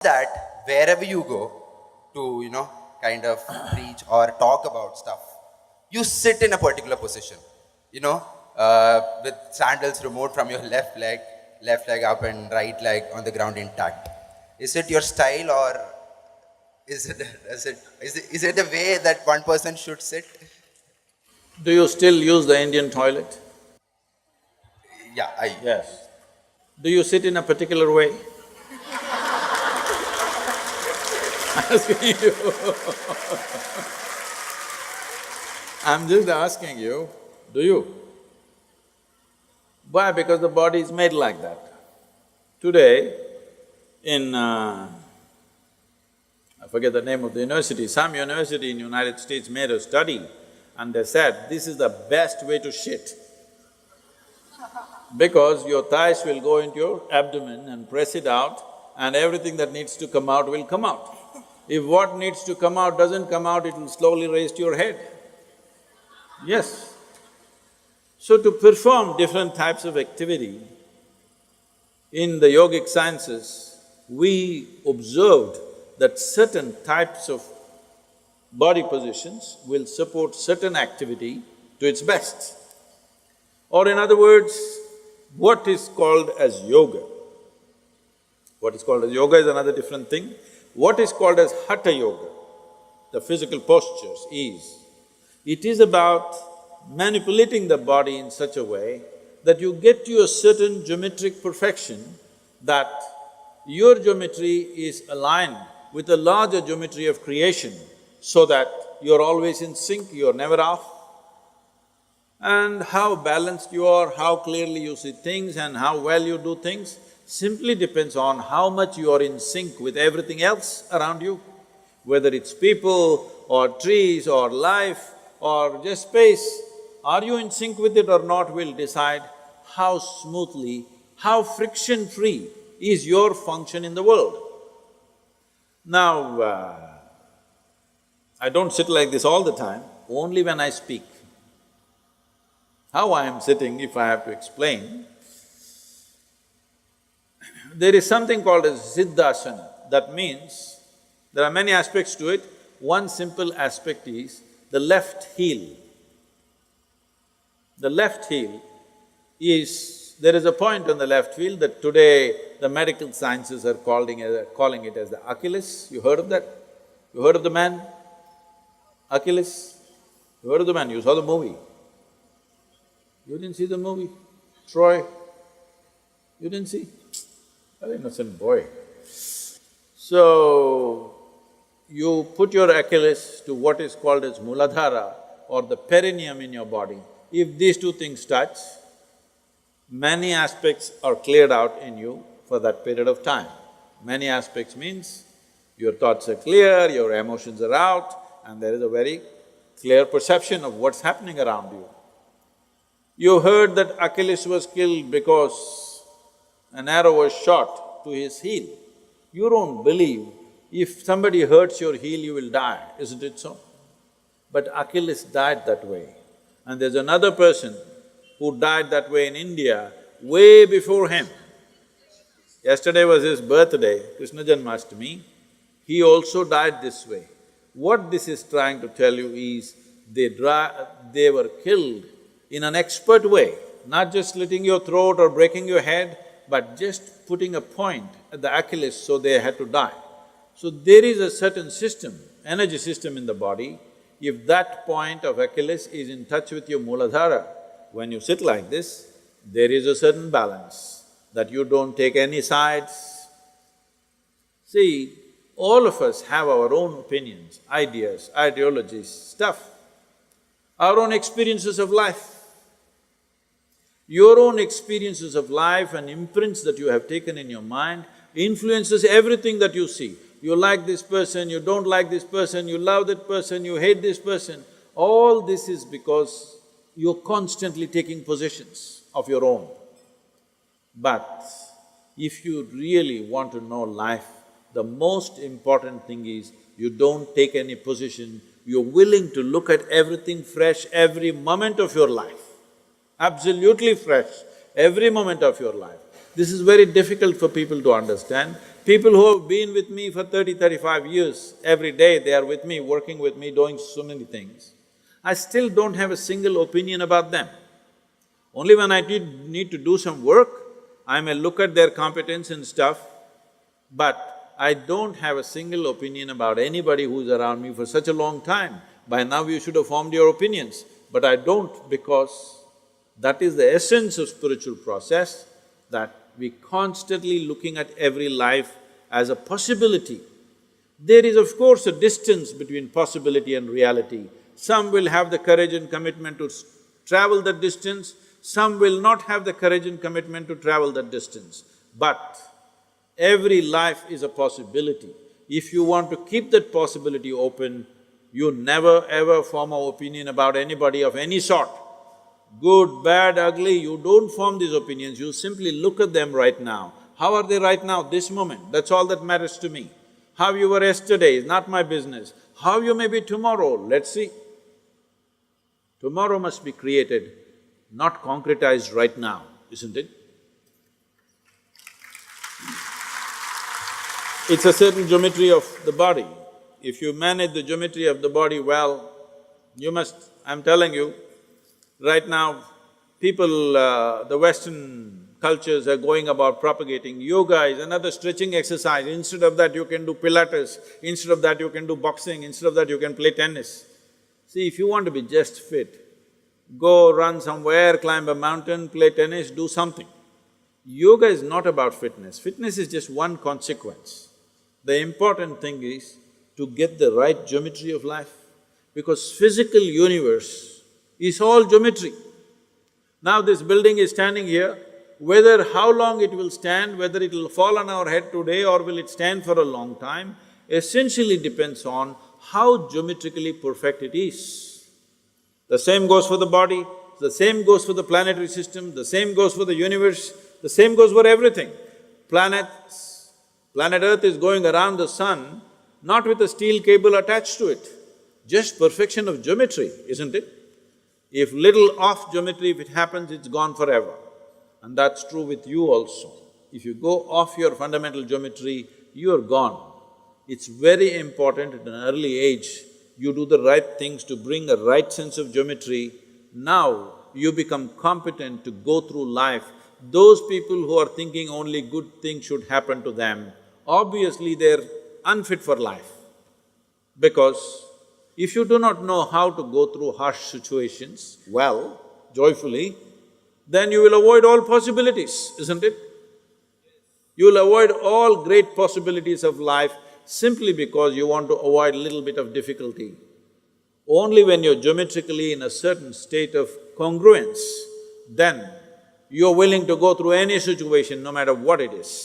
that wherever you go to, kind of preach or talk about stuff, you sit in a particular position, with sandals removed from your left leg up and right leg on the ground intact. Is it your style, or is it the way that one person should sit? Do you still use the Indian toilet? Yeah, Yes. Do you sit in a particular way? Asking you. I'm just asking you, do you? Why? Because the body is made like that. Today, in I forget the name of the university, some university in United States made a study and they said, this is the best way to shit. Because your thighs will go into your abdomen and press it out and everything that needs to come out will come out. If what needs to come out doesn't come out, it will slowly raise to your head. Yes. So to perform different types of activity, in the yogic sciences, we observed that certain types of body positions will support certain activity to its best. Or in other words, what is called as yoga. What is called as yoga is another different thing. What is called as hatha yoga, the physical postures, it is about manipulating the body in such a way that you get to a certain geometric perfection, that your geometry is aligned with the larger geometry of creation, so that you're always in sync, you're never off. And how balanced you are, how clearly you see things and how well you do things simply depends on how much you are in sync with everything else around you. Whether it's people or trees or life or just space, are you in sync with it or not will decide how smoothly, how friction-free is your function in the world. Now, I don't sit like this all the time, only when I speak. How I am sitting, if I have to explain, there is something called as Siddhasana. That means, there are many aspects to it. One simple aspect is the left heel. The left heel is… there is a point on the left heel that today the medical sciences are calling it as the Achilles. You heard of that? You heard of the man? Achilles? You heard of the man? You saw the movie. You didn't see the movie? Troy? You didn't see? An innocent boy. So, you put your Achilles to what is called as Muladhara or the perineum in your body. If these two things touch, many aspects are cleared out in you for that period of time. Many aspects means your thoughts are clear, your emotions are out, and there is a very clear perception of what's happening around you. You heard that Achilles was killed because an arrow was shot to his heel. You don't believe if somebody hurts your heel, you will die, isn't it so? But Achilles died that way. And there's another person who died that way in India way before him. Yesterday was his birthday, Krishna Janmashtami. He also died this way. What this is trying to tell you is, they were killed in an expert way, not just slitting your throat or breaking your head, but just putting a point at the Achilles, so they had to die. So there is a certain system, energy system in the body. If that point of Achilles is in touch with your Muladhara, when you sit like this, there is a certain balance, that you don't take any sides. See, all of us have our own opinions, ideas, ideologies, stuff, our own experiences of life. Your own experiences of life and imprints that you have taken in your mind influences everything that you see. You like this person, you don't like this person, you love that person, you hate this person. All this is because you're constantly taking positions of your own. But if you really want to know life, the most important thing is you don't take any position, you're willing to look at everything fresh every moment of your life. Absolutely fresh, every moment of your life. This is very difficult for people to understand. People who have been with me for 35 years, every day they are with me, working with me, doing so many things. I still don't have a single opinion about them. Only when I need to do some work, I may look at their competence and stuff, but I don't have a single opinion about anybody who's around me for such a long time. By now you should have formed your opinions, but I don't, because that is the essence of spiritual process, that we constantly looking at every life as a possibility. There is of course a distance between possibility and reality. Some will have the courage and commitment to travel that distance, some will not have the courage and commitment to travel that distance. But every life is a possibility. If you want to keep that possibility open, you never ever form an opinion about anybody of any sort. Good, bad, ugly, you don't form these opinions, you simply look at them right now. How are they right now, this moment? That's all that matters to me. How you were yesterday is not my business. How you may be tomorrow, let's see. Tomorrow must be created, not concretized right now, isn't it? It's a certain geometry of the body. If you manage the geometry of the body well, you must… I'm telling you, right now, people… the Western cultures are going about propagating yoga is another stretching exercise. Instead of that, you can do Pilates, instead of that, you can do boxing, instead of that, you can play tennis. See, if you want to be just fit, go run somewhere, climb a mountain, play tennis, do something. Yoga is not about fitness, fitness is just one consequence. The important thing is to get the right geometry of life, because physical universe is all geometry. Now this building is standing here, whether how long it will stand, whether it will fall on our head today or will it stand for a long time, essentially depends on how geometrically perfect it is. The same goes for the body, the same goes for the planetary system, the same goes for the universe, the same goes for everything. Planet Earth is going around the sun, not with a steel cable attached to it, just perfection of geometry, isn't it? If little off geometry, if it happens, it's gone forever. And that's true with you also. If you go off your fundamental geometry, you're gone. It's very important at an early age, you do the right things to bring a right sense of geometry. Now you become competent to go through life. Those people who are thinking only good things should happen to them, obviously they're unfit for life. Because if you do not know how to go through harsh situations well, joyfully, then you will avoid all possibilities, isn't it? You will avoid all great possibilities of life simply because you want to avoid a little bit of difficulty. Only when you're geometrically in a certain state of congruence, then you're willing to go through any situation, no matter what it is.